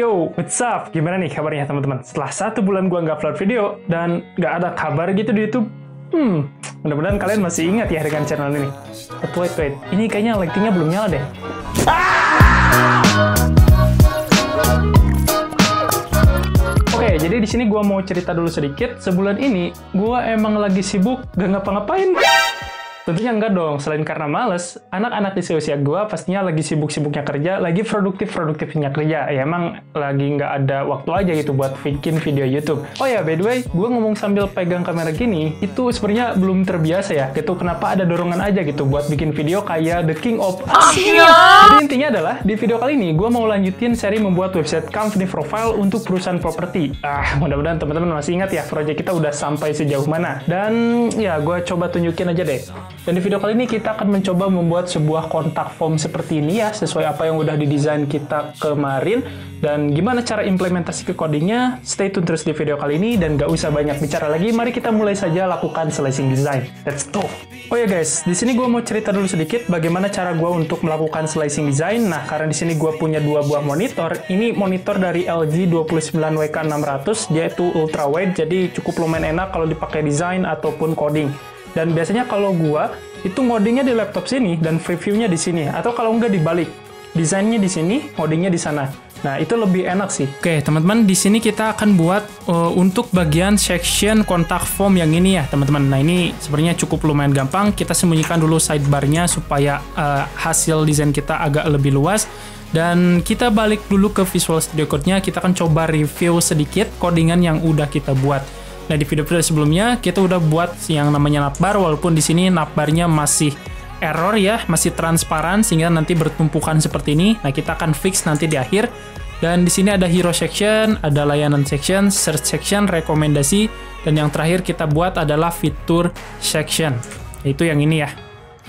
Yo, what's up? Gimana nih kabarnya teman-teman? Setelah 1 bulan gua nggak upload video dan nggak ada kabar gitu di YouTube, mudah-mudahan kalian masih ingat ya dengan channel ini. But wait, ini kayaknya lightingnya belum nyala deh. Oke, jadi di sini gua mau cerita dulu sedikit. Sebulan ini gua emang lagi sibuk gak ngapa-ngapain. Tentunya enggak dong, selain karena males, anak-anak di seusia gue pastinya lagi sibuk-sibuknya kerja, lagi produktif-produktifnya kerja. Ya emang lagi nggak ada waktu aja gitu buat bikin video YouTube. Oh ya, by the way, gue ngomong sambil pegang kamera gini, itu sebenarnya belum terbiasa ya, gitu. Kenapa ada dorongan aja gitu buat bikin video kayak The King of Asia. Jadi intinya adalah, di video kali ini gue mau lanjutin seri membuat website company profile untuk perusahaan properti. Mudah-mudahan teman-teman masih ingat ya, proyek kita udah sampai sejauh mana. Dan ya, gue coba tunjukin aja deh. Dan di video kali ini kita akan mencoba membuat sebuah kontak form seperti ini ya, sesuai apa yang udah didesain kita kemarin. Dan gimana cara implementasi ke codingnya, stay tune terus di video kali ini. Dan gak usah banyak bicara lagi, mari kita mulai saja lakukan slicing design. Let's go! Oh ya guys, di sini gue mau cerita dulu sedikit bagaimana cara gue untuk melakukan slicing design. Nah, karena di sini gue punya 2 buah monitor. Ini monitor dari LG 29WK600, dia itu ultra wide, jadi cukup lumayan enak kalau dipakai desain ataupun coding. Dan biasanya kalau gua itu ngodingnya di laptop sini dan previewnya di sini, atau kalau nggak dibalik, desainnya di sini, ngodingnya di sana. Nah, itu lebih enak sih. Oke, teman-teman, di sini kita akan buat untuk bagian section kontak form yang ini ya, teman-teman. Nah, ini sebenarnya cukup lumayan gampang. Kita sembunyikan dulu sidebar-nya supaya hasil desain kita agak lebih luas. Dan kita balik dulu ke Visual Studio Code-nya, kita akan coba review sedikit codingan yang udah kita buat. Nah, di video sebelumnya kita udah buat yang namanya navbar, walaupun di sini navbarnya masih error ya, masih transparan sehingga nanti bertumpukan seperti ini. Nah, kita akan fix nanti di akhir. Dan di sini ada hero section, ada layanan section, search section, rekomendasi, dan yang terakhir kita buat adalah fitur section. Itu yang ini ya.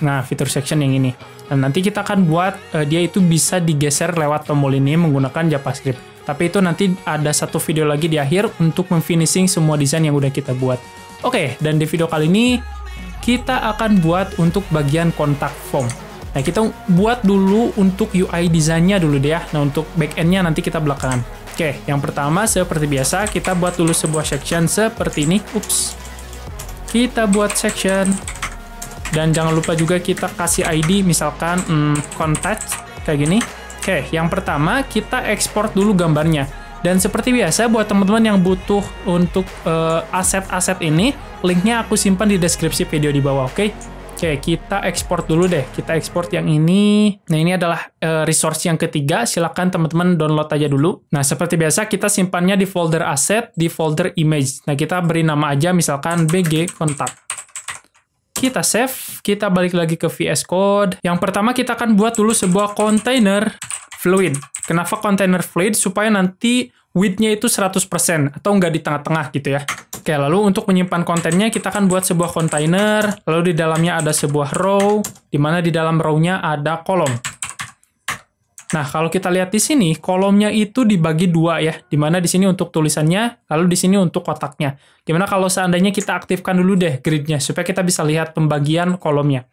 Nah, fitur section yang ini. Dan nanti kita akan buat dia itu bisa digeser lewat tombol ini menggunakan JavaScript. Tapi itu nanti ada satu video lagi di akhir untuk memfinishing semua desain yang udah kita buat. Oke, dan di video kali ini kita akan buat untuk bagian kontak form. Nah, kita buat dulu untuk UI desainnya dulu deh ya. Nah, untuk backend-nya nanti kita belakangan. Oke, yang pertama seperti biasa kita buat dulu sebuah section seperti ini. Kita buat section. Dan jangan lupa juga kita kasih ID misalkan contact kayak gini. Oke, yang pertama kita ekspor dulu gambarnya. Dan seperti biasa buat teman-teman yang butuh untuk aset-aset ini, linknya aku simpan di deskripsi video di bawah, oke? Oke, kita ekspor dulu deh. Kita ekspor yang ini. Nah, ini adalah resource yang ketiga. Silakan teman-teman download aja dulu. Nah, seperti biasa kita simpannya di folder aset, di folder image. Nah, kita beri nama aja misalkan BG kontak. Kita save, kita balik lagi ke VS Code. Yang pertama kita akan buat dulu sebuah container fluid. Kenapa container fluid? Supaya nanti width-nya itu 100% atau nggak di tengah-tengah gitu ya. Oke, lalu untuk menyimpan kontennya kita akan buat sebuah container, lalu di dalamnya ada sebuah row, di mana di dalam row-nya ada kolom. Nah, kalau kita lihat di sini, kolomnya itu dibagi 2 ya, di mana di sini untuk tulisannya, lalu di sini untuk kotaknya. Gimana kalau seandainya kita aktifkan dulu deh grid-nya, supaya kita bisa lihat pembagian kolomnya.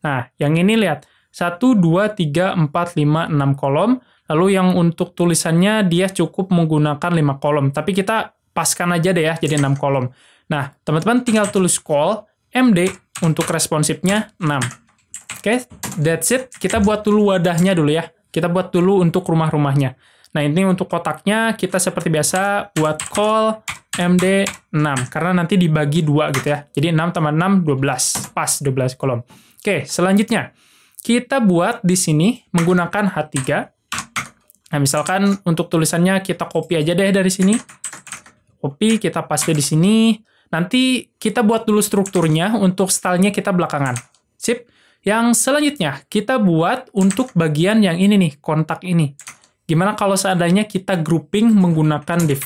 Nah, yang ini lihat, 1, 2, 3, 4, 5, 6 kolom, lalu yang untuk tulisannya dia cukup menggunakan 5 kolom, tapi kita paskan aja deh ya, jadi 6 kolom. Nah, teman-teman tinggal tulis call, MD, untuk responsifnya 6. Oke, that's it. Kita buat dulu wadahnya dulu ya. Kita buat dulu untuk rumah-rumahnya. Nah, ini untuk kotaknya kita seperti biasa buat call MD 6. Karena nanti dibagi 2 gitu ya. Jadi 6 tambah 6, 12. Pas 12 kolom. Oke, selanjutnya. Kita buat di sini menggunakan H3. Nah, misalkan untuk tulisannya kita copy aja deh dari sini. Copy, kita paste di sini. Nanti kita buat dulu strukturnya, untuk stylenya kita belakangan. Sip. Yang selanjutnya, kita buat untuk bagian yang ini nih, kontak ini. Gimana kalau seandainya kita grouping menggunakan div?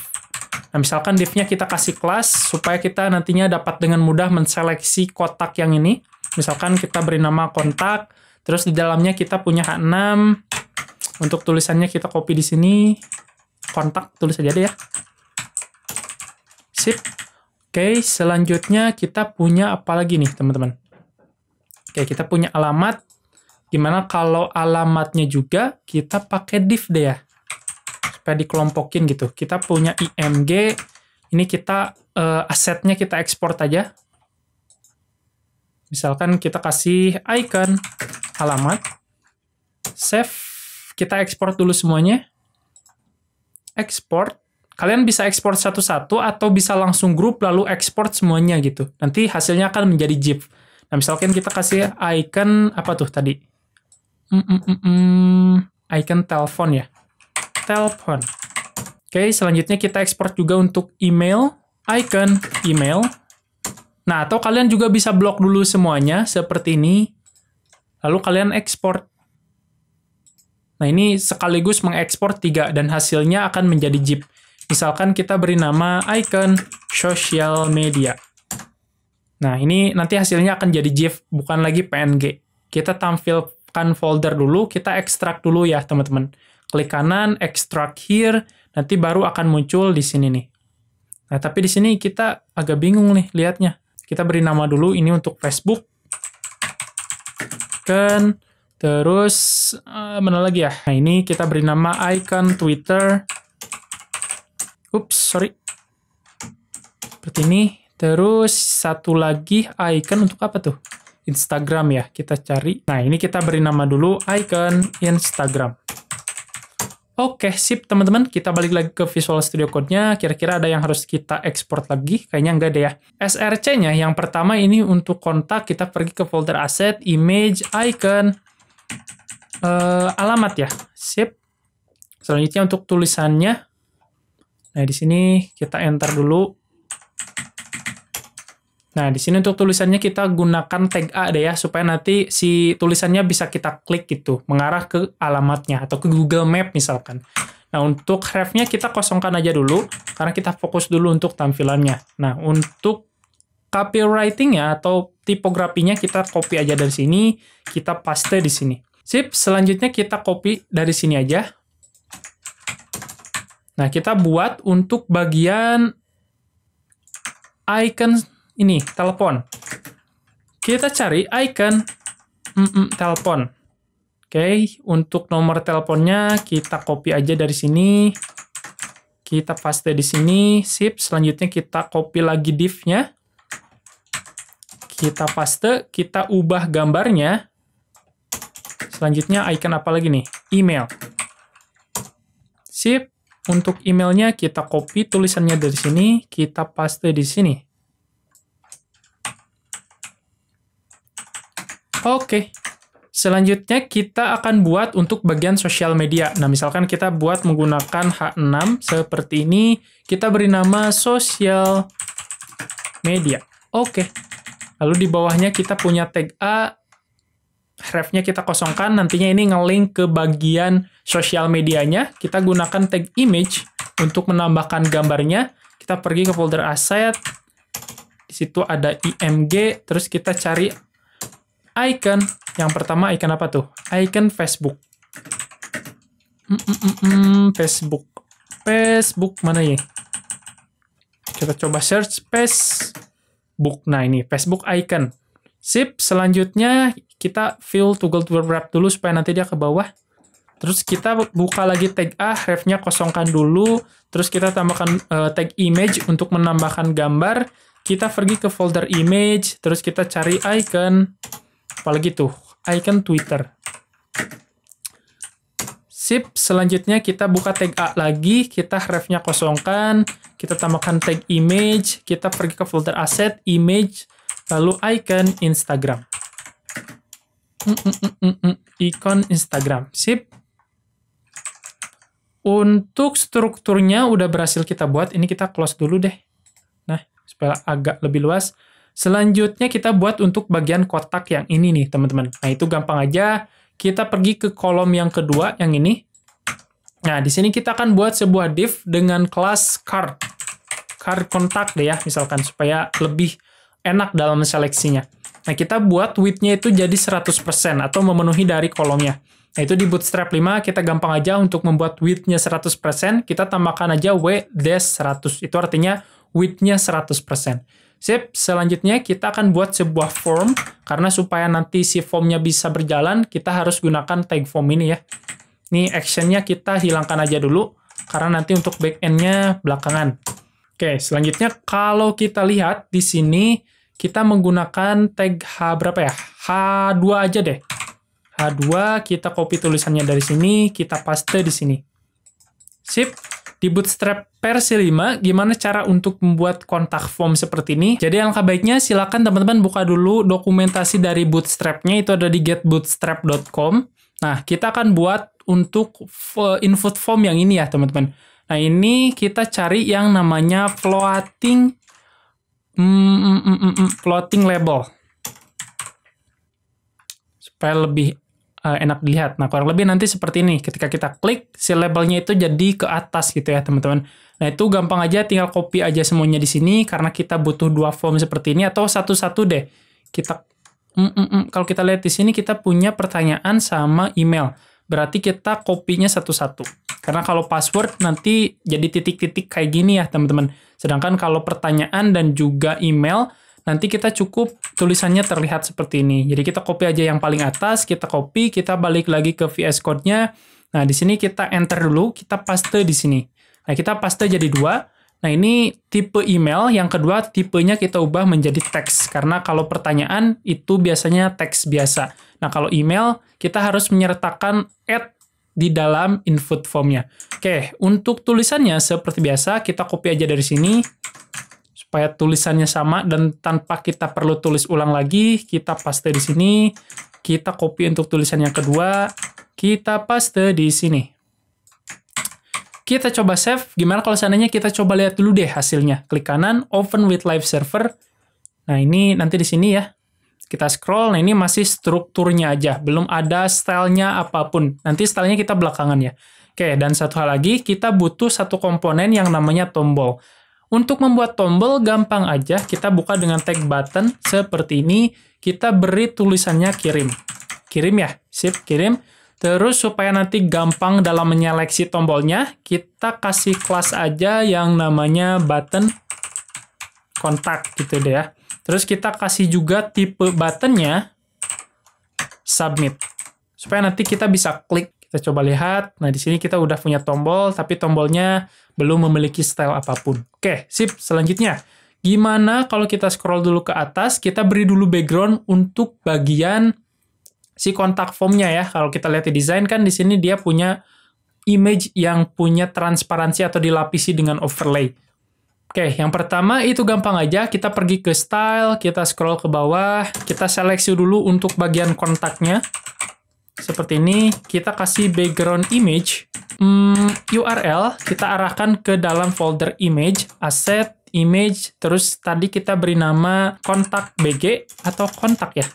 Nah, misalkan divnya kita kasih kelas, supaya kita nantinya dapat dengan mudah menseleksi kotak yang ini. Misalkan kita beri nama kontak, terus di dalamnya kita punya H6. Untuk tulisannya kita copy di sini. Kontak, tulis aja deh ya. Sip. Oke, selanjutnya kita punya apa lagi nih, teman-teman? Oke, kita punya alamat. Gimana kalau alamatnya juga kita pakai div deh ya. supaya dikelompokin gitu. Kita punya IMG, ini kita asetnya kita ekspor aja. Misalkan kita kasih icon, alamat, save, kita ekspor dulu semuanya. Ekspor, kalian bisa ekspor satu-satu atau bisa langsung grup lalu ekspor semuanya gitu. Nanti hasilnya akan menjadi GIF. Nah, misalkan kita kasih icon, apa tuh tadi? Icon telepon ya. Telepon. Oke, selanjutnya kita ekspor juga untuk email, icon, email. Nah, atau kalian juga bisa blok dulu semuanya seperti ini. Lalu kalian ekspor. Nah, ini sekaligus mengekspor 3 dan hasilnya akan menjadi GIF. Misalkan kita beri nama icon social media. Nah, ini nanti hasilnya akan jadi GIF, bukan lagi PNG. Kita tampilkan folder dulu, kita ekstrak dulu ya, teman-teman. Klik kanan, extract here, nanti baru akan muncul di sini nih. Nah, tapi di sini kita agak bingung nih lihatnya. Kita beri nama dulu, ini untuk Facebook. Kan, terus, mana lagi ya? Nah, ini kita beri nama icon Twitter. Ups, sorry. Seperti ini. Terus, satu lagi icon untuk apa tuh? Instagram ya, kita cari. Nah, ini kita beri nama dulu, icon Instagram. Oke, sip teman-teman. Kita balik lagi ke Visual Studio Code-nya. Kira-kira ada yang harus kita ekspor lagi? Kayaknya enggak deh ya. SRC-nya, yang pertama ini untuk kontak. Kita pergi ke folder asset, image, icon, alamat ya. Sip. Selanjutnya untuk tulisannya. Nah, di sini kita enter dulu. Nah, di sini untuk tulisannya kita gunakan tag A deh ya, supaya nanti si tulisannya bisa kita klik gitu, mengarah ke alamatnya, atau ke Google Map misalkan. Nah, untuk ref-nya kita kosongkan aja dulu, karena kita fokus dulu untuk tampilannya. Nah, untuk copywriting-nya atau tipografinya kita copy aja dari sini, kita paste di sini. Sip, selanjutnya kita copy dari sini aja. Nah, kita buat untuk bagian icon ini, telepon. Kita cari icon telepon. Oke, untuk nomor teleponnya kita copy aja dari sini. Kita paste di sini. Sip, selanjutnya kita copy lagi div-nya. Kita paste, kita ubah gambarnya. Selanjutnya icon apa lagi nih? Email. Sip, untuk emailnya kita copy tulisannya dari sini, kita paste di sini. Oke, selanjutnya kita akan buat untuk bagian sosial media. Nah, misalkan kita buat menggunakan H6 seperti ini, kita beri nama sosial media. Oke, lalu di bawahnya kita punya tag A, ref-nya kita kosongkan, nantinya ini nge-link ke bagian sosial medianya. Kita gunakan tag image untuk menambahkan gambarnya. Kita pergi ke folder asset, di situ ada IMG, terus kita cari icon. Yang pertama icon apa tuh? Icon Facebook. Facebook. Facebook mana ya? Kita coba search Facebook. Nah, ini Facebook icon. Sip, selanjutnya kita fill toggle to wrap dulu supaya nanti dia ke bawah. Terus kita buka lagi tag A, ref-nya kosongkan dulu. Terus kita tambahkan tag image untuk menambahkan gambar. Kita pergi ke folder image, terus kita cari icon. Apalagi tuh, icon Twitter. Sip, selanjutnya kita buka tag A lagi, kita ref-nya kosongkan, kita tambahkan tag image, kita pergi ke folder asset, image, lalu icon Instagram. Icon Instagram. Sip. Untuk strukturnya udah berhasil kita buat, ini kita close dulu deh. Nah, supaya agak lebih luas. Selanjutnya kita buat untuk bagian kotak yang ini nih, teman-teman. Nah, itu gampang aja. Kita pergi ke kolom yang kedua, yang ini. Nah, di sini kita akan buat sebuah div dengan kelas card. Card kontak deh ya, misalkan, supaya lebih enak dalam seleksinya. Nah, kita buat width-nya itu jadi 100% atau memenuhi dari kolomnya. Nah, itu di Bootstrap 5, kita gampang aja untuk membuat width-nya 100%, kita tambahkan aja w-100. Itu artinya width-nya 100%. Sip, selanjutnya kita akan buat sebuah form, karena supaya nanti si formnya bisa berjalan, kita harus gunakan tag form ini ya. Ini action-nya kita hilangkan aja dulu. karena nanti untuk back-end-nya belakangan. Oke, selanjutnya kalau kita lihat di sini, kita menggunakan tag berapa ya? H2 aja deh. H2, kita copy tulisannya dari sini, kita paste di sini. Sip. Di Bootstrap versi 5, gimana cara untuk membuat kontak form seperti ini? Jadi alangkah baiknya silakan teman-teman buka dulu dokumentasi dari Bootstrap-nya, itu ada di getbootstrap.com. Nah, kita akan buat untuk input form yang ini ya, teman-teman. Nah, ini kita cari yang namanya floating label. Supaya lebih enak dilihat. Nah, kurang lebih nanti seperti ini. Ketika kita klik, si labelnya itu jadi ke atas gitu ya, teman-teman. Nah, itu gampang aja, tinggal copy aja semuanya di sini, karena kita butuh 2 form seperti ini, atau satu-satu deh. Kita, kalau kita lihat di sini, kita punya pertanyaan sama email. Berarti kita copy-nya satu-satu. Karena kalau password nanti jadi titik-titik kayak gini ya, teman-teman. Sedangkan kalau pertanyaan dan juga email, nanti kita cukup tulisannya terlihat seperti ini. Jadi kita copy aja yang paling atas, kita copy, kita balik lagi ke VS Code-nya. Nah, di sini kita enter dulu, kita paste di sini. Nah, kita paste jadi 2. Nah, ini tipe email, yang kedua tipenya kita ubah menjadi teks. Karena kalau pertanyaan itu biasanya teks biasa. Nah, kalau email, kita harus menyertakan add di dalam input form-nya. Oke, untuk tulisannya seperti biasa, kita copy aja dari sini. Supaya tulisannya sama dan tanpa kita perlu tulis ulang lagi, kita paste di sini, kita copy untuk tulisan yang kedua, kita paste di sini. Kita coba save, gimana kalau seandainya kita coba lihat dulu deh hasilnya. Klik kanan, open with live server. Nah, ini nanti di sini ya. Kita scroll, nah ini masih strukturnya aja, belum ada stylenya apapun. Nanti stylenya kita belakangan ya. Oke, dan satu hal lagi, kita butuh satu komponen yang namanya tombol. Untuk membuat tombol gampang aja, kita buka dengan tag button seperti ini, kita beri tulisannya kirim. Kirim ya, sip, kirim. Terus supaya nanti gampang dalam menyeleksi tombolnya, kita kasih kelas aja yang namanya button kontak gitu deh ya. Terus kita kasih juga tipe buttonnya submit. Supaya nanti kita bisa klik. Kita coba lihat. Nah, di sini kita udah punya tombol, tapi tombolnya belum memiliki style apapun. Oke, sip. Selanjutnya, gimana kalau kita scroll dulu ke atas, kita beri dulu background untuk bagian si kontak formnya ya. Kalau kita lihat di desain kan di sini dia punya image yang punya transparansi atau dilapisi dengan overlay. Oke, yang pertama itu gampang aja. Kita pergi ke style, kita scroll ke bawah, kita seleksi dulu untuk bagian kontaknya. Seperti ini, kita kasih background image, URL, kita arahkan ke dalam folder image, asset, image, terus tadi kita beri nama kontak BG atau kontak ya.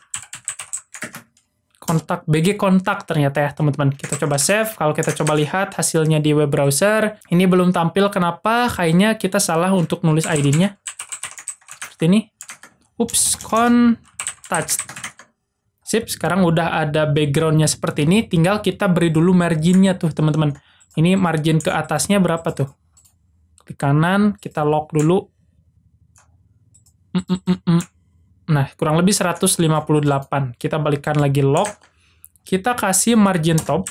Kontak, BG kontak ternyata ya teman-teman. Kita coba save, kalau kita coba lihat hasilnya di web browser, ini belum tampil, kenapa? Kayaknya kita salah untuk nulis ID-nya. Seperti ini. Ups, contact. Sip, sekarang udah ada background-nya seperti ini, tinggal kita beri dulu margin-nya tuh, teman-teman. Ini margin ke atasnya berapa tuh? Klik kanan, kita lock dulu. Nah, kurang lebih 158. Kita balikan lagi lock. Kita kasih margin top.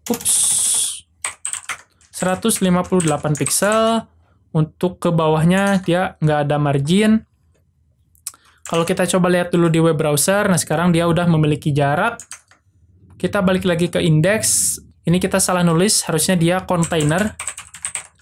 Ups. 158 pixel. Untuk ke bawahnya, dia nggak ada margin. Kalau kita coba lihat dulu di web browser, nah sekarang dia udah memiliki jarak. Kita balik lagi ke index. Ini kita salah nulis, harusnya dia container.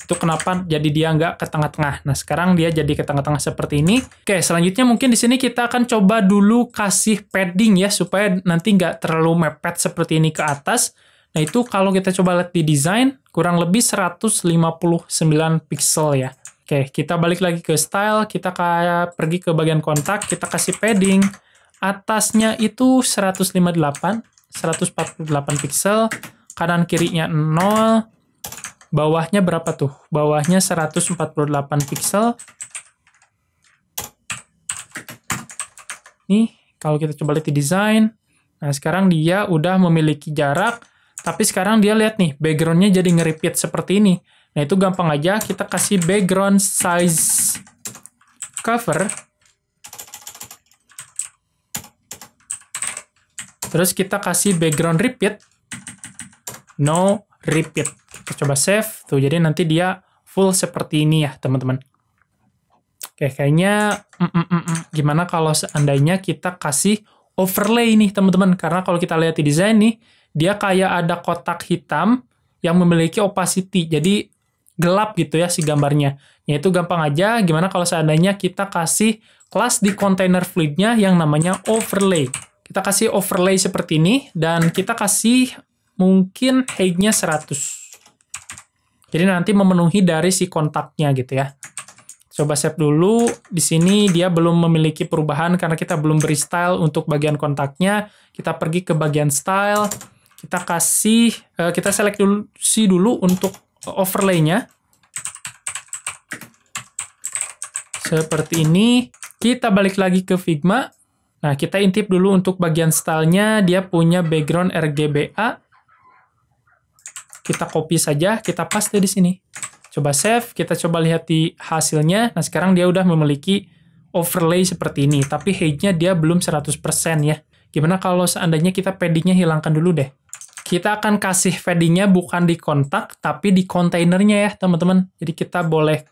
Itu kenapa jadi dia nggak ke tengah-tengah. Nah, sekarang dia jadi ke tengah-tengah seperti ini. Oke, selanjutnya mungkin di sini kita akan coba dulu kasih padding ya, supaya nanti nggak terlalu mepet seperti ini ke atas. Nah, itu kalau kita coba lihat di desain, kurang lebih 159 pixel ya. Oke, kita balik lagi ke style, kita kayak pergi ke bagian kontak, kita kasih padding. Atasnya itu 158, 148 pixel, kanan kirinya 0, bawahnya berapa tuh? Bawahnya 148 pixel. Nih, kalau kita coba lihat di desain, nah sekarang dia udah memiliki jarak, tapi sekarang dia lihat nih, background-nya jadi nge-repeat seperti ini. Nah, itu gampang aja, kita kasih background size cover. Terus kita kasih background repeat. No repeat. Kita coba save. Tuh, jadi nanti dia full seperti ini ya, teman-teman. Oke, kayaknya gimana kalau seandainya kita kasih overlay nih, teman-teman. Karena kalau kita lihat di desain nih, dia kayak ada kotak hitam yang memiliki opacity. Jadi gelap gitu ya si gambarnya. Ya itu gampang aja. Gimana kalau seandainya kita kasih kelas di container fluidnya yang namanya overlay. Kita kasih overlay seperti ini, dan kita kasih mungkin height-nya 100. Jadi nanti memenuhi dari si kontaknya gitu ya. Coba save dulu. Di sini dia belum memiliki perubahan karena kita belum beri style untuk bagian kontaknya. Kita pergi ke bagian style. Kita kasih, kita seleksi dulu untuk overlay-nya. Seperti ini. Kita balik lagi ke Figma. Nah, kita intip dulu untuk bagian stylenya, dia punya background RGBA. Kita copy saja, kita paste di sini. Coba save, kita coba lihat di hasilnya. Nah, sekarang dia udah memiliki overlay seperti ini, tapi height-nya dia belum 100% ya. Gimana kalau seandainya kita padding-nya hilangkan dulu deh. Kita akan kasih padding-nya bukan di kontak, tapi di kontainernya ya, teman-teman. Jadi kita boleh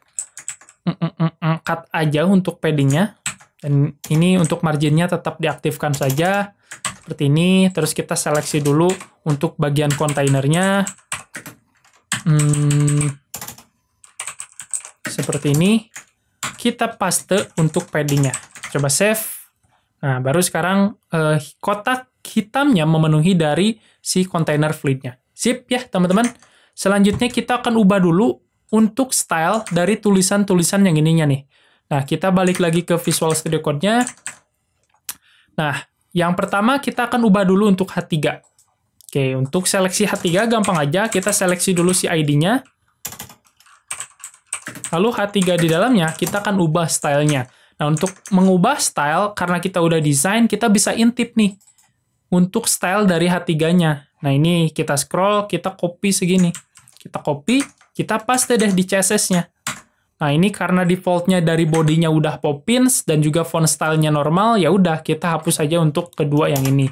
cut aja untuk padding-nya. Dan ini untuk marginnya tetap diaktifkan saja seperti ini. Terus kita seleksi dulu untuk bagian kontainernya seperti ini. Kita paste untuk paddingnya. Coba save. Nah, baru sekarang kotak hitamnya memenuhi dari si kontainer fluidnya. Sip ya teman-teman. Selanjutnya kita akan ubah dulu untuk style dari tulisan-tulisan yang ininya nih. Nah, kita balik lagi ke Visual Studio Code-nya. Nah, yang pertama kita akan ubah dulu untuk H3. Oke, untuk seleksi H3 gampang aja. Kita seleksi dulu si ID-nya. Lalu H3 di dalamnya, kita akan ubah style-nya. Nah, untuk mengubah style, karena kita udah desain, kita bisa intip nih. Untuk style dari H3-nya. Nah, ini kita scroll, kita copy segini. Kita copy, kita paste deh di CSS-nya. Nah, ini karena default-nya dari body-nya udah Poppins dan juga font style-nya normal, ya udah kita hapus aja untuk kedua yang ini.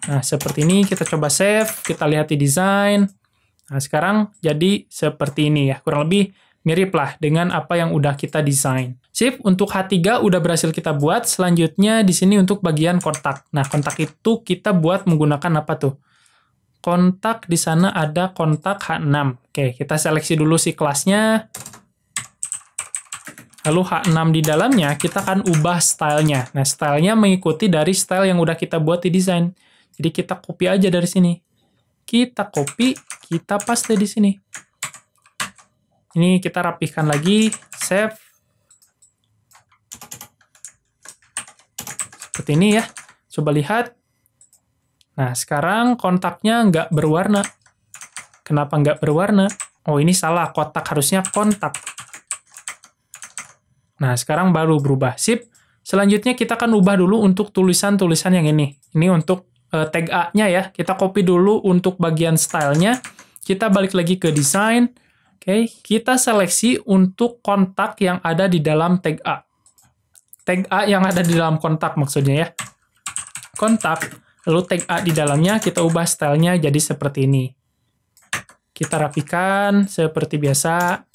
Nah, seperti ini kita coba save, kita lihat di desain. Nah, sekarang jadi seperti ini ya. Kurang lebih mirip lah dengan apa yang udah kita desain. Sip, untuk H3 udah berhasil kita buat. Selanjutnya di sini untuk bagian kontak. Nah, kontak itu kita buat menggunakan apa tuh? Kontak di sana ada kontak H6. Oke, kita seleksi dulu si kelasnya. Lalu H6 di dalamnya, kita akan ubah stylenya. Nah, stylenya mengikuti dari style yang udah kita buat di desain. Jadi kita copy aja dari sini. Kita copy, kita paste di sini. Ini kita rapihkan lagi, save. Seperti ini ya. Coba lihat. Nah, sekarang kontaknya nggak berwarna. Kenapa nggak berwarna? Oh, ini salah. Kotak harusnya kontak. Nah, sekarang baru berubah. Sip. Selanjutnya kita akan ubah dulu untuk tulisan-tulisan yang ini. Ini untuk tag A-nya ya. Kita copy dulu untuk bagian stylenya. Kita balik lagi ke desain. Oke, kita seleksi untuk kontak yang ada di dalam tag A. Tag A yang ada di dalam kontak maksudnya ya. Kontak, lalu tag A di dalamnya, kita ubah stylenya jadi seperti ini. Kita rapikan seperti biasa.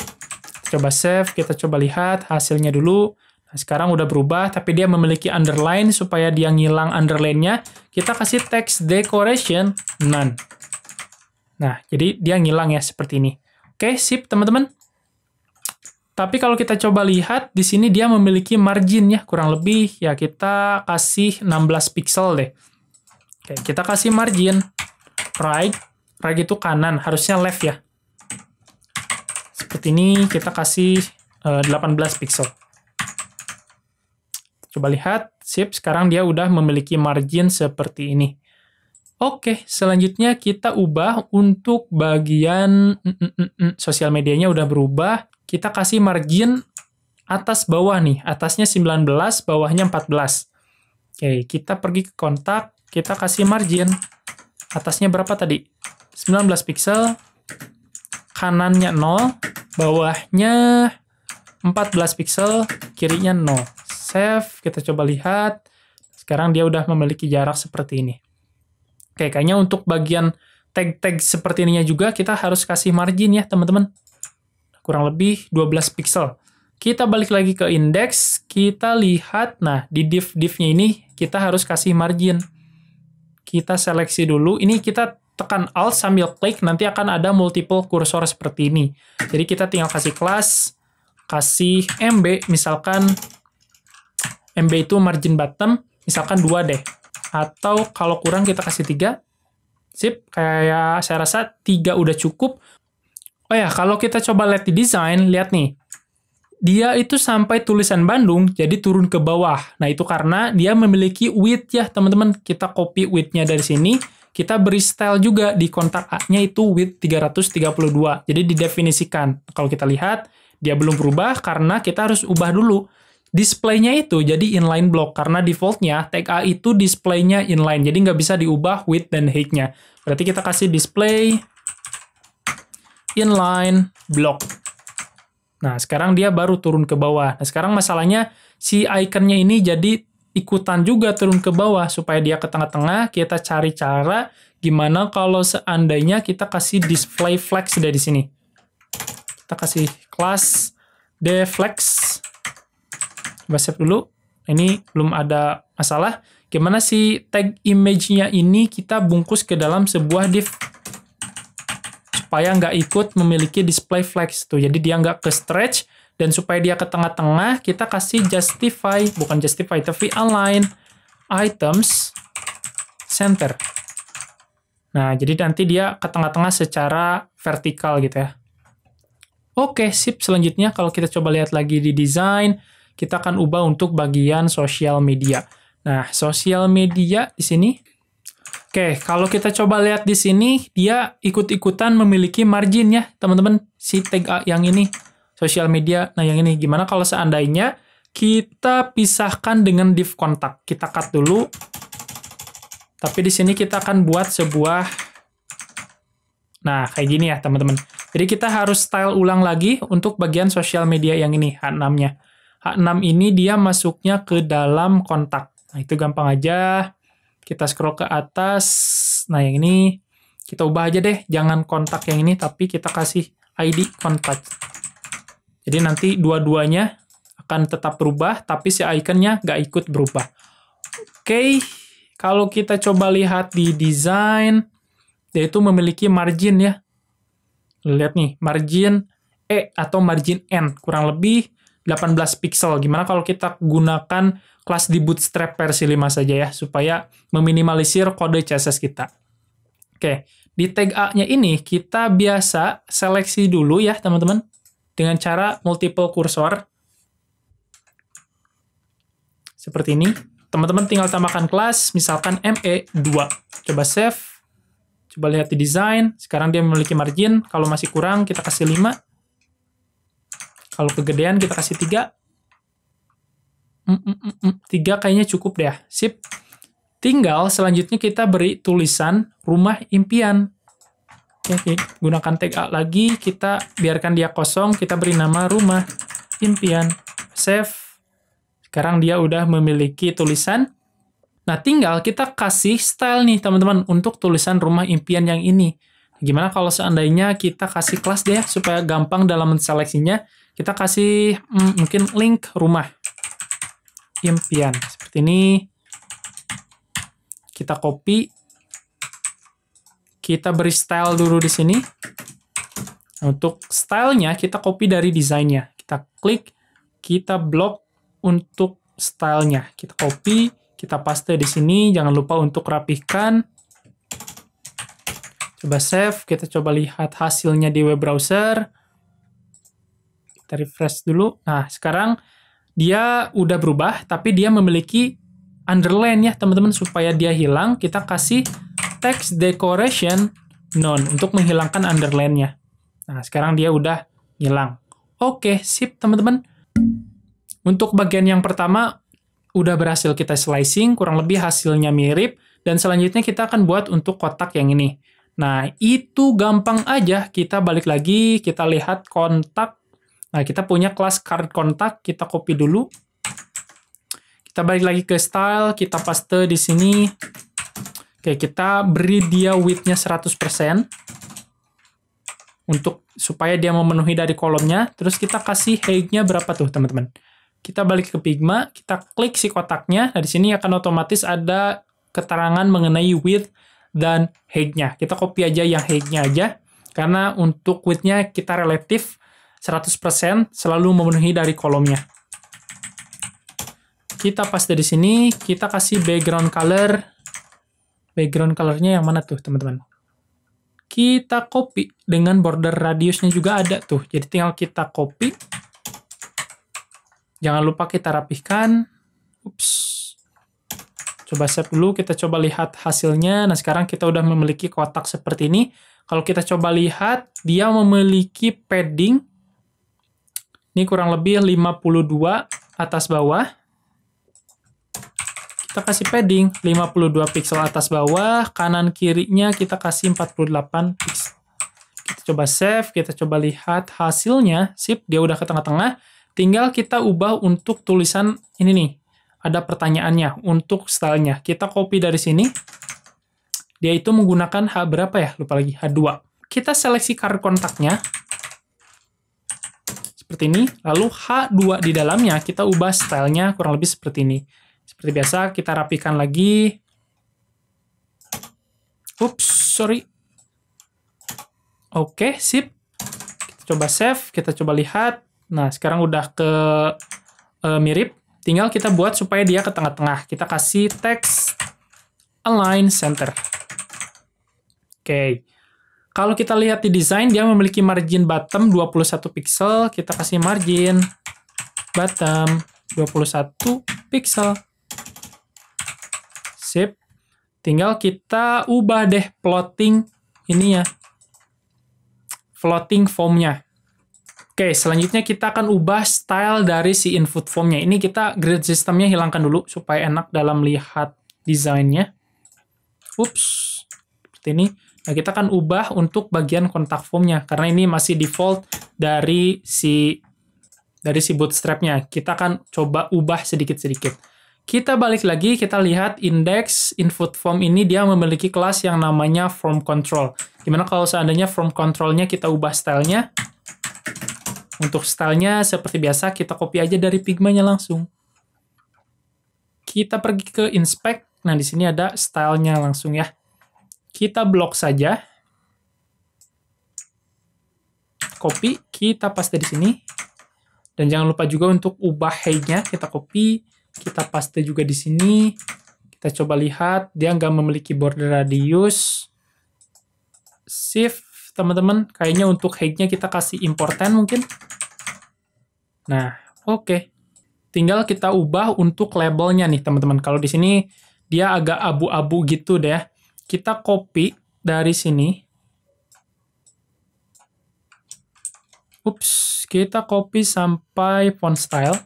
Coba save, kita coba lihat hasilnya dulu. Nah, sekarang udah berubah, tapi dia memiliki underline. Supaya dia ngilang underline-nya, kita kasih text decoration none. Nah, jadi dia ngilang ya seperti ini. Oke, sip teman-teman. Tapi kalau kita coba lihat, di sini dia memiliki margin ya, kurang lebih ya kita kasih 16 pixel deh. Oke, kita kasih margin right itu kanan, harusnya left ya. Seperti ini kita kasih 18 pixel. Coba lihat, sip, sekarang dia udah memiliki margin seperti ini. Oke, selanjutnya kita ubah untuk bagian sosial medianya udah berubah. Kita kasih margin atas bawah nih, atasnya 19, bawahnya 14. Oke, kita pergi ke kontak, kita kasih margin. Atasnya berapa tadi? 19 pixel, kanannya 0, bawahnya 14 pixel, kirinya 0. Save, kita coba lihat. Sekarang dia udah memiliki jarak seperti ini. Oke, kayaknya untuk bagian tag-tag seperti ininya juga kita harus kasih margin ya, teman-teman. Kurang lebih 12 pixel. Kita balik lagi ke index, kita lihat, nah di div-divnya ini kita harus kasih margin. Kita seleksi dulu, ini kita tekan Alt sambil klik, nanti akan ada multiple kursor seperti ini. Jadi kita tinggal kasih kelas, kasih MB, misalkan MB itu margin bottom, misalkan 2 deh. Atau kalau kurang kita kasih 3. Sip, kayak saya rasa 3 udah cukup. Oh ya, kalau kita coba lihat di desain, lihat nih. Dia itu sampai tulisan Bandung, jadi turun ke bawah. Nah, itu karena dia memiliki width ya, teman-teman. Kita copy width-nya dari sini, kita beri style juga di kontak A-nya itu width 332. Jadi didefinisikan. Kalau kita lihat, dia belum berubah karena kita harus ubah dulu. Display-nya itu jadi inline block, karena default-nya tag A itu display-nya inline, jadi nggak bisa diubah width dan height-nya. Berarti kita kasih display inline block. Nah, sekarang dia baru turun ke bawah. Nah, sekarang masalahnya si ikonnya ini jadi ikutan juga turun ke bawah. Supaya dia ke tengah-tengah, kita cari cara gimana kalau seandainya kita kasih display flex dari sini. Kita kasih kelas deflex. Coba save dulu. Ini belum ada masalah. Gimana si tag image-nya ini kita bungkus ke dalam sebuah div. Supaya nggak ikut memiliki display flex tuh. Jadi dia nggak ke stretch. Dan supaya dia ke tengah-tengah, kita kasih justify. Bukan justify, tapi align items center. Nah, jadi nanti dia ke tengah-tengah secara vertikal gitu ya. Oke, sip. Selanjutnya kalau kita coba lihat lagi di desain, kita akan ubah untuk bagian sosial media. Nah, sosial media di sini. Oke, kalau kita coba lihat di sini, dia ikut-ikutan memiliki margin ya, teman-teman. Si tag A yang ini, sosial media. Nah, yang ini. Gimana kalau seandainya kita pisahkan dengan div kontak? Kita cut dulu. Tapi di sini kita akan buat sebuah, nah, kayak gini ya, teman-teman. Jadi kita harus style ulang lagi untuk bagian sosial media yang ini, H6-nya. H6 ini dia masuknya ke dalam kontak. Nah, itu gampang aja. Kita scroll ke atas. Nah, yang ini kita ubah aja deh. Jangan kontak yang ini, tapi kita kasih ID kontak. Jadi nanti dua-duanya akan tetap berubah, tapi si ikonnya nggak ikut berubah. Oke, kalau kita coba lihat di desain, yaitu memiliki margin ya. Lihat nih, margin E atau margin N, kurang lebih 18 pixel. Gimana kalau kita gunakan kelas di Bootstrap versi 5 saja ya, supaya meminimalisir kode CSS kita. Oke, di tag A-nya ini kita biasa seleksi dulu ya, teman-teman, dengan cara multiple cursor. Seperti ini. Teman-teman tinggal tambahkan kelas, misalkan ME2. Coba save. Coba lihat di desain. Sekarang dia memiliki margin. Kalau masih kurang, kita kasih 5. Kalau kegedean, kita kasih 3. 3 kayaknya cukup deh. Sip. Tinggal selanjutnya kita beri tulisan rumah impian. Oke, gunakan tag A lagi. Kita biarkan dia kosong. Kita beri nama rumah impian. Save. Sekarang dia udah memiliki tulisan. Nah, tinggal kita kasih style nih, teman-teman, untuk tulisan rumah impian yang ini. Gimana kalau seandainya kita kasih kelas deh, supaya gampang dalam seleksinya. Kita kasih mungkin link rumah impian. Seperti ini. Kita copy. Kita beri style dulu di sini. Untuk stylenya, kita copy dari desainnya. Kita klik, kita blok untuk stylenya. Kita copy, kita paste di sini. Jangan lupa untuk rapihkan. Coba save, kita coba lihat hasilnya di web browser. Kita refresh dulu. Nah, sekarang dia udah berubah, tapi dia memiliki underline ya, teman-teman. Supaya dia hilang, kita kasih text decoration none untuk menghilangkan underline-nya. Nah, sekarang dia udah hilang. Oke, sip, teman-teman. Untuk bagian yang pertama, udah berhasil kita slicing, kurang lebih hasilnya mirip, dan selanjutnya kita akan buat untuk kotak yang ini. Nah, itu gampang aja. Kita balik lagi, kita lihat kontak. Nah, kita punya kelas card kontak, kita copy dulu. Kita balik lagi ke style, kita paste di sini. Oke, kita beri dia width-nya 100% untuk supaya dia memenuhi dari kolomnya. Terus kita kasih height-nya berapa tuh, teman-teman? Kita balik ke Figma, kita klik si kotaknya. Nah, di sini akan otomatis ada keterangan mengenai width dan height-nya. Kita copy aja yang height-nya aja, karena untuk width-nya kita relatif 100% selalu memenuhi dari kolomnya. Kita paste di sini, kita kasih background color. Background color-nya yang mana tuh, teman-teman? Kita copy dengan border radiusnya juga ada tuh. Jadi tinggal kita copy. Jangan lupa kita rapihkan. Ups. Coba save dulu, kita coba lihat hasilnya. Nah, sekarang kita udah memiliki kotak seperti ini. Kalau kita coba lihat, dia memiliki padding. Ini kurang lebih 52 atas bawah. Kita kasih padding 52 pixel atas bawah, kanan kirinya kita kasih 48 pixel. Kita coba save, kita coba lihat hasilnya. Sip, dia udah ke tengah-tengah. Tinggal kita ubah untuk tulisan ini nih. Ada pertanyaannya untuk stylenya. Kita copy dari sini. Dia itu menggunakan H berapa ya? Lupa lagi, H2. Kita seleksi card kontaknya. Seperti ini. Lalu H2 di dalamnya kita ubah stylenya kurang lebih seperti ini. Seperti biasa, kita rapikan lagi. Ups, sorry. Oke, sip. Kita coba save, kita coba lihat. Nah, sekarang udah ke mirip. Tinggal kita buat supaya dia ke tengah-tengah. Kita kasih text align center. Oke. Kalau kita lihat di desain, dia memiliki margin bottom 21 pixel. Kita kasih margin bottom 21 pixel. Sip. Tinggal kita ubah deh plotting ini ya. Floating form-nya. Oke, selanjutnya kita akan ubah style dari si input form-nya. Ini kita grid system-nya hilangkan dulu supaya enak dalam lihat desainnya. Ups, seperti ini. Nah, kita akan ubah untuk bagian kontak form-nya karena ini masih default dari si bootstrap-nya. Kita akan coba ubah sedikit-sedikit. Kita balik lagi, kita lihat index input form ini dia memiliki kelas yang namanya form control. Gimana kalau seandainya form control-nya kita ubah style-nya? Untuk stylenya seperti biasa, kita copy aja dari Figma-nya langsung. Kita pergi ke inspect. Nah, di sini ada stylenya langsung ya. Kita blok saja. Copy, kita paste di sini. Dan jangan lupa juga untuk ubah height-nya. Kita copy, kita paste juga di sini. Kita coba lihat, dia nggak memiliki border radius. Shift. Teman-teman, kayaknya untuk height-nya kita kasih important mungkin. Nah, oke. Tinggal kita ubah untuk labelnya nih, teman-teman. Kalau di sini dia agak abu-abu gitu deh. Kita copy dari sini. Ups, kita copy sampai font style.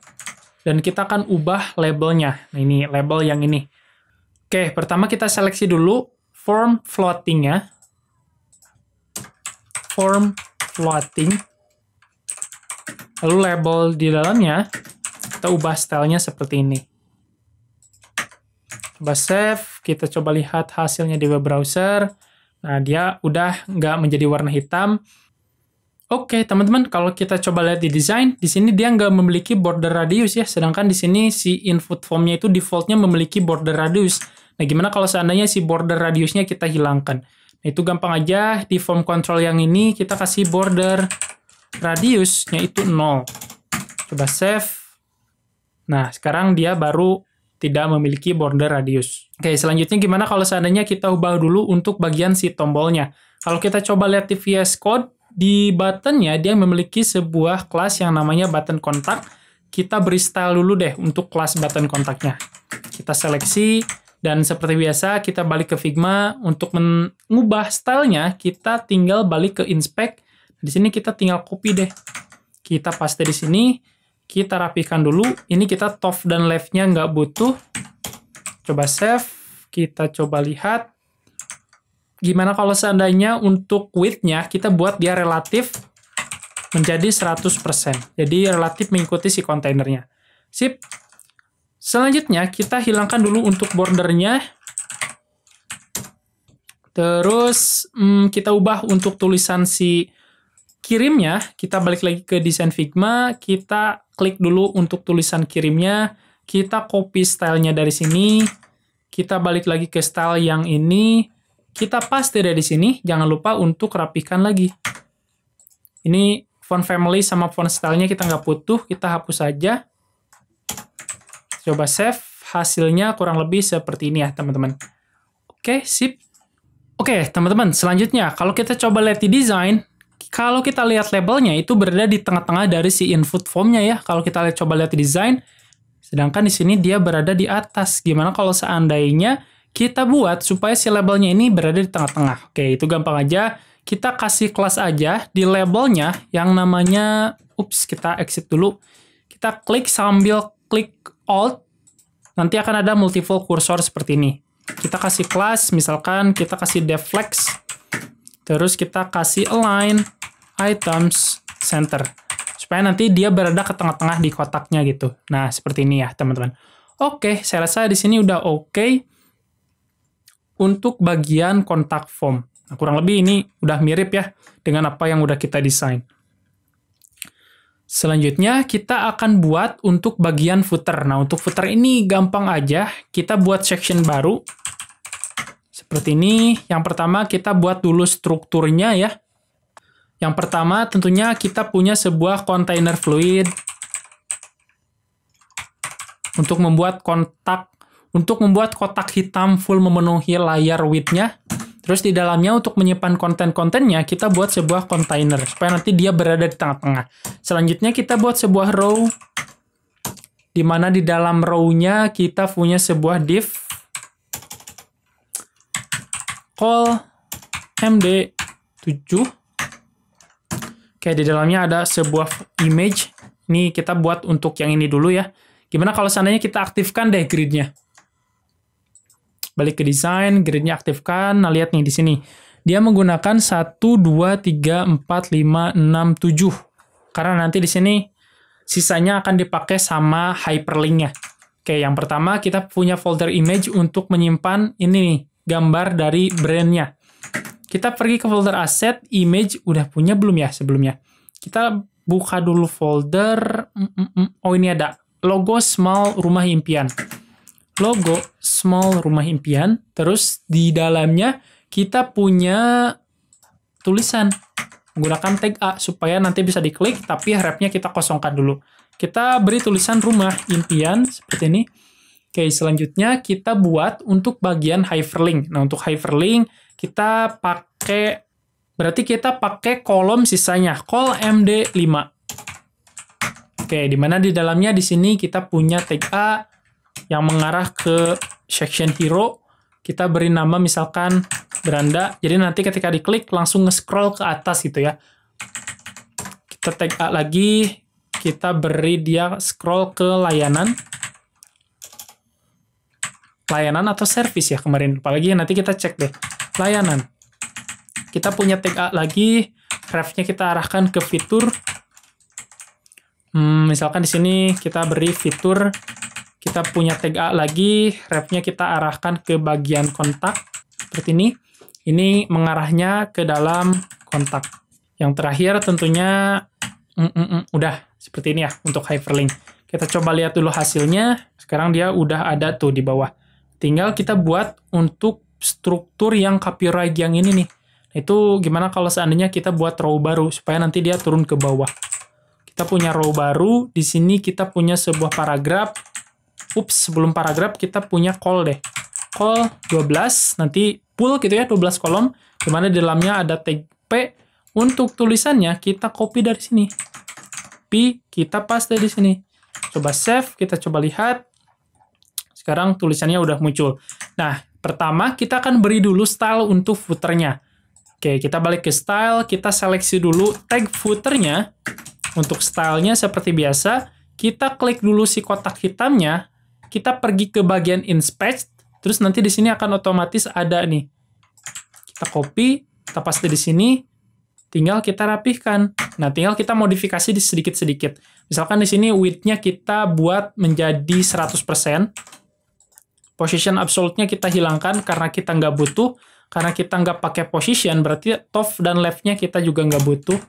Dan kita akan ubah labelnya. Nah, ini label yang ini. Oke, pertama kita seleksi dulu form floating-nya. Form floating. Lalu label di dalamnya, kita ubah stylenya seperti ini. Coba save, kita coba lihat hasilnya di web browser. Nah, dia udah nggak menjadi warna hitam. Oke, teman-teman, kalau kita coba lihat di desain, di sini dia nggak memiliki border radius ya, sedangkan di sini si input form-nya itu default-nya memiliki border radius. Nah, gimana kalau seandainya si border radiusnya kita hilangkan? Nah, itu gampang aja, di form control yang ini kita kasih border radiusnya itu 0. Coba save. Nah, sekarang dia baru tidak memiliki border radius. Oke, selanjutnya gimana kalau seandainya kita ubah dulu untuk bagian si tombolnya. Kalau kita coba lihat di VS Code, di buttonnya dia memiliki sebuah kelas yang namanya button kontak. Kita beri style dulu deh untuk kelas button kontaknya. Kita seleksi. Dan seperti biasa, kita balik ke Figma. Untuk mengubah stylenya, kita tinggal balik ke inspect. Di sini kita tinggal copy deh. Kita paste di sini. Kita rapikan dulu. Ini kita top dan left-nya nggak butuh. Coba save. Kita coba lihat. Gimana kalau seandainya untuk width-nya, kita buat dia relatif menjadi 100%. Jadi relatif mengikuti si kontainernya. Sip. Selanjutnya, kita hilangkan dulu untuk bordernya. Terus kita ubah untuk tulisan si kirimnya, kita balik lagi ke desain Figma, kita klik dulu untuk tulisan kirimnya, kita copy stylenya dari sini, kita balik lagi ke style yang ini, kita paste dari sini, jangan lupa untuk rapikan lagi. Ini font family sama font stylenya kita nggak butuh, kita hapus saja. Coba save, hasilnya kurang lebih seperti ini ya teman-teman. Oke, sip. Oke, teman-teman, selanjutnya, kalau kita coba lihat di desain, kalau kita lihat labelnya itu berada di tengah-tengah dari si input formnya ya. Kalau kita coba lihat di desain, sedangkan di sini dia berada di atas. Gimana kalau seandainya kita buat supaya si labelnya ini berada di tengah-tengah? Oke, itu gampang aja. Kita kasih kelas aja di labelnya yang namanya, kita exit dulu. Kita klik sambil klik Alt, nanti akan ada multiple cursor seperti ini. Kita kasih kelas, misalkan kita kasih deflex, terus kita kasih align items center, supaya nanti dia berada ke tengah-tengah di kotaknya gitu. Nah, seperti ini ya, teman-teman. Oke, saya rasa di sini udah oke untuk bagian kontak form. Nah, kurang lebih ini udah mirip ya dengan apa yang udah kita desain. Selanjutnya, kita akan buat untuk bagian footer. Nah, untuk footer ini gampang aja. Kita buat section baru. Seperti ini. Yang pertama, kita buat dulu strukturnya ya. Yang pertama, tentunya kita punya sebuah container fluid. Untuk membuat kotak hitam full memenuhi layar width-nya. Terus di dalamnya untuk menyimpan konten-kontennya, kita buat sebuah container, supaya nanti dia berada di tengah-tengah. Selanjutnya kita buat sebuah row, di mana di dalam row-nya kita punya sebuah div, call md7. Oke, di dalamnya ada sebuah image. Ini kita buat untuk yang ini dulu ya. Gimana kalau seandainya kita aktifkan deh grid-nya? Balik ke desain, grid-nya aktifkan. Nah, lihat nih di sini. Dia menggunakan 1, 2, 3, 4, 5, 6, 7. Karena nanti di sini sisanya akan dipakai sama hyperlink-nya. Oke, yang pertama kita punya folder image untuk menyimpan ini nih, gambar dari brand-nya. Kita pergi ke folder asset, image, udah punya belum ya sebelumnya? Kita buka dulu folder, oh ini ada, logo small rumah impian. Logo small rumah impian, terus di dalamnya kita punya tulisan menggunakan tag A supaya nanti bisa diklik, tapi wrap-nya kita kosongkan dulu. Kita beri tulisan rumah impian seperti ini. Oke, selanjutnya kita buat untuk bagian hyperlink. Nah, untuk hyperlink kita pakai, berarti kita pakai kolom sisanya, call MD5. Oke, dimana di dalamnya di sini kita punya tag A yang mengarah ke section hero. Kita beri nama misalkan beranda. Jadi nanti ketika diklik langsung nge-scroll ke atas gitu ya. Kita tag A lagi. Kita beri dia scroll ke layanan. Layanan atau service ya kemarin. Apalagi nanti kita cek deh. Layanan. Kita punya tag A lagi. Ref-nya kita arahkan ke fitur. Misalkan di sini kita beri fitur. Kita punya tag A lagi, ref-nya kita arahkan ke bagian kontak, seperti ini. Ini mengarahnya ke dalam kontak. Yang terakhir tentunya, udah, seperti ini ya, untuk hyperlink. Kita coba lihat dulu hasilnya, sekarang dia udah ada tuh di bawah. Tinggal kita buat untuk struktur yang copyright yang ini nih. Itu gimana kalau seandainya kita buat row baru, supaya nanti dia turun ke bawah. Kita punya row baru, di sini kita punya sebuah paragraf. Sebelum paragraf kita punya call deh. Call 12, nanti full gitu ya, 12 kolom. Dimana di dalamnya ada tag P. Untuk tulisannya kita copy dari sini. P, kita paste di sini. Coba save, kita coba lihat. Sekarang tulisannya udah muncul. Nah, pertama kita akan beri dulu style untuk footernya. Oke, kita balik ke style, kita seleksi dulu tag footernya. Untuk stylenya seperti biasa, kita klik dulu si kotak hitamnya. Kita pergi ke bagian inspect, terus nanti di sini akan otomatis ada nih. Kita copy, kita paste di sini, tinggal kita rapihkan. Nah, tinggal kita modifikasi di sedikit-sedikit. Misalkan di sini width-nya kita buat menjadi 100%. Position absolute-nya kita hilangkan karena kita nggak butuh. karena kita nggak pakai position, berarti top dan left-nya kita juga nggak butuh.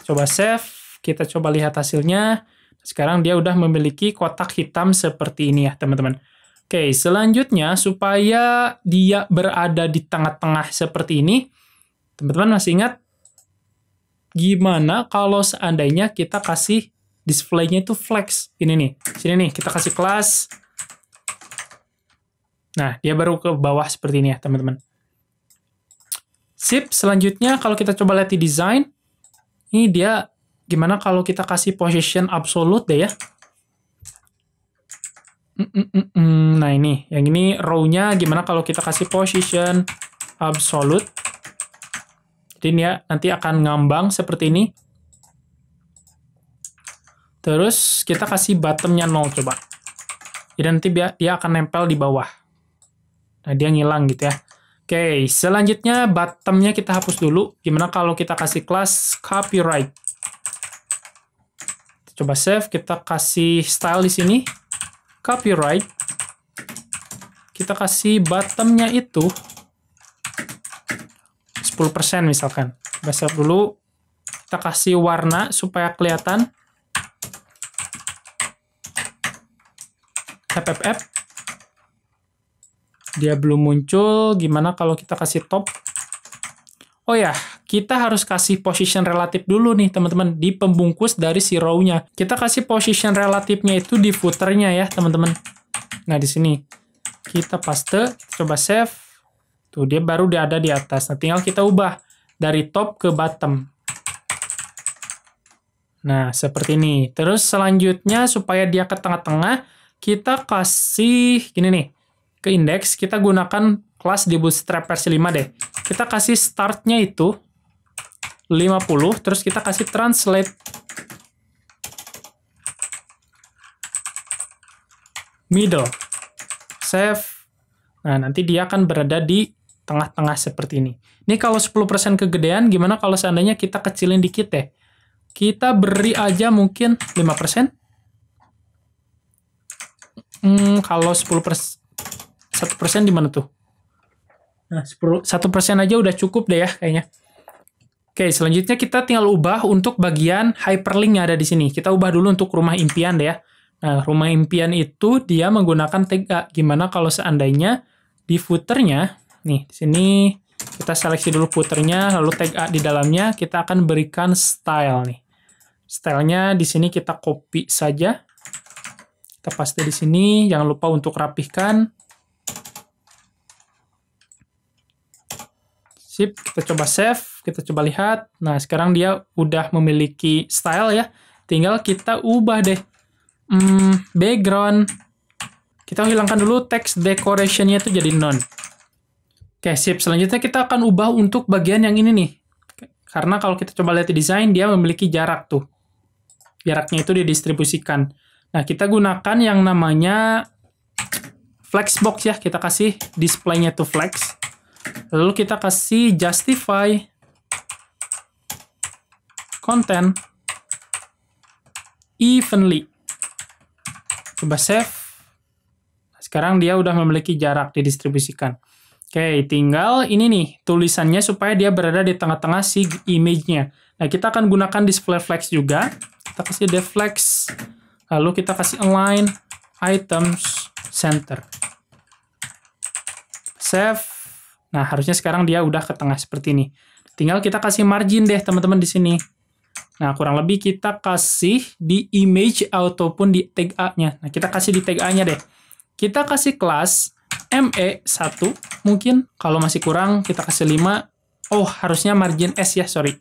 Coba save, kita coba lihat hasilnya. Sekarang dia udah memiliki kotak hitam seperti ini ya, teman-teman. Oke, selanjutnya supaya dia berada di tengah-tengah seperti ini, teman-teman masih ingat gimana kalau seandainya kita kasih display-nya itu flex? Ini nih, sini nih, kita kasih kelas. Nah, dia baru ke bawah seperti ini ya, teman-teman. Sip, selanjutnya kalau kita coba lihat di design, ini dia gimana kalau kita kasih position absolute deh ya. Nah ini, yang ini row-nya gimana kalau kita kasih position absolute. Jadi dia nanti akan ngambang seperti ini. Terus kita kasih bottom-nya 0 coba. Jadi nanti dia akan nempel di bawah. Nah dia ngilang gitu ya. Oke, selanjutnya bottom-nya kita hapus dulu. Gimana kalau kita kasih kelas copyright. Coba save, kita kasih style di sini. Copyright. Kita kasih bottom-nya itu 10% misalkan. Coba save dulu. Kita kasih warna supaya kelihatan. FFF. Dia belum muncul. Gimana kalau kita kasih top? Oh ya, kita harus kasih position relatif dulu nih, teman-teman, di pembungkus dari si row-nya. Kita kasih position relatifnya itu di footer-nya ya, teman-teman. Nah, di sini. Kita paste, coba save. Tuh, dia baru ada di atas. Nah, tinggal kita ubah dari top ke bottom. Nah, seperti ini. Terus selanjutnya, supaya dia ke tengah-tengah, kita kasih, gini nih, ke index, kita gunakan kelas di Bootstrap versi 5 deh. Kita kasih start-nya itu 50, terus kita kasih translate. Middle. Save. Nah, nanti dia akan berada di tengah-tengah seperti ini. Ini kalau 10% kegedean, gimana kalau seandainya kita kecilin dikit deh? Kita beri aja mungkin 5%. Kalau 10%, 1% di mana tuh? Nah, 1% aja udah cukup deh ya kayaknya. Oke, selanjutnya kita tinggal ubah untuk bagian hyperlink yang ada di sini. Kita ubah dulu untuk rumah impian deh ya. Nah, rumah impian itu dia menggunakan tag A. Gimana kalau seandainya di footer-nya, nih di sini kita seleksi dulu footer-nya, lalu tag A di dalamnya, kita akan berikan style nih. Style-nya di sini kita copy saja. Kita paste di sini, jangan lupa untuk rapihkan. Sip, kita coba save, kita coba lihat. Nah, sekarang dia udah memiliki style ya. Tinggal kita ubah deh. Background. Kita hilangkan dulu text decoration-nya itu jadi none. Oke, sip. Selanjutnya kita akan ubah untuk bagian yang ini nih. Karena kalau kita coba lihat di desain, dia memiliki jarak tuh. Jaraknya itu didistribusikan. Nah, kita gunakan yang namanya flexbox ya. Kita kasih display-nya tuh flex. Lalu kita kasih justify content evenly. Coba save. Sekarang dia udah memiliki jarak didistribusikan. Oke, tinggal ini nih tulisannya supaya dia berada di tengah-tengah si image-nya. Nah, kita akan gunakan display flex juga. Kita kasih deflex. Lalu kita kasih align items center. Save. Nah, harusnya sekarang dia udah ke tengah seperti ini. Tinggal kita kasih margin deh, teman-teman, di sini. Nah, kurang lebih kita kasih di image ataupun di tag A-nya. Nah, kita kasih di tag A-nya deh. Kita kasih kelas ME1. Mungkin kalau masih kurang, kita kasih 5. Oh, harusnya margin S ya, sorry.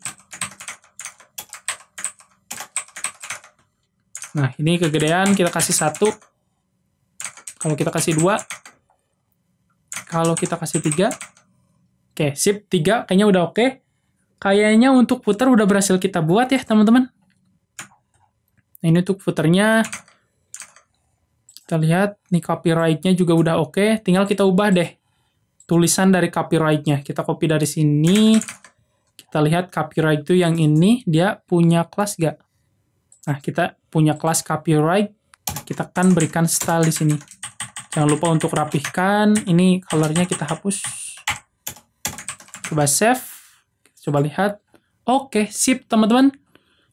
Nah, ini kegedean, kita kasih 1. Kalau kita kasih 2. Kalau kita kasih 3. Oke, sip, 3 kayaknya udah oke. Kayaknya untuk footer udah berhasil kita buat ya, teman-teman. Nah, ini untuk footernya. Kita lihat, nih copyright-nya juga udah oke. Tinggal kita ubah deh tulisan dari copyright-nya. Kita copy dari sini. Kita lihat copyright itu yang ini, dia punya kelas nggak? Nah, kita punya kelas copyright. Kita akan berikan style di sini. Jangan lupa untuk rapihkan. Ini color-nya kita hapus. coba save. Kita coba lihat. Oke, sip teman-teman.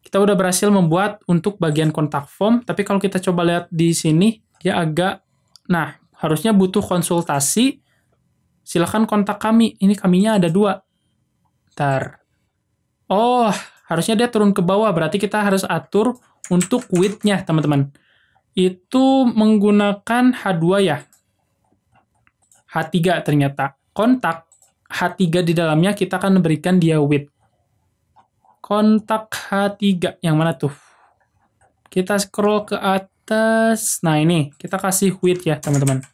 Kita udah berhasil membuat untuk bagian kontak form, tapi kalau kita coba lihat di sini, dia agak, nah, harusnya butuh konsultasi. Silahkan kontak kami. Ini kaminya ada 2. Bentar. Oh, harusnya dia turun ke bawah, berarti kita harus atur untuk width-nya, teman-teman. Itu menggunakan H2 ya. H3 ternyata. Kontak H3 di dalamnya kita akan berikan dia width. Kontak H3 yang mana tuh? Kita scroll ke atas. Nah, ini kita kasih width ya, teman-teman.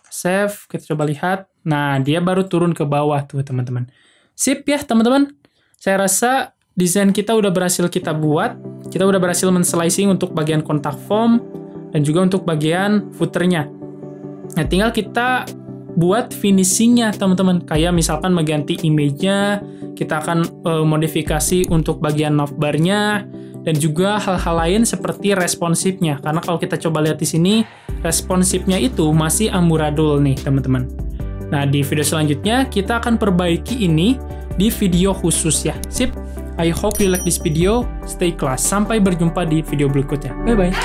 Save, kita coba lihat. Nah, dia baru turun ke bawah tuh, teman-teman. Sip ya, teman-teman. Saya rasa desain kita udah berhasil kita buat. Kita udah berhasil men-slicing untuk bagian kontak form dan juga untuk bagian footer-nya. Nah, tinggal kita buat finishing-nya, teman-teman. Kayak misalkan mengganti image-nya, kita akan modifikasi untuk bagian navbar-nya, dan juga hal-hal lain seperti responsive-nya. Karena kalau kita coba lihat di sini, responsive-nya itu masih amburadul nih, teman-teman. Nah, di video selanjutnya, kita akan perbaiki ini di video khusus ya. Sip! I hope you like this video. Stay class. Sampai berjumpa di video berikutnya. Bye-bye.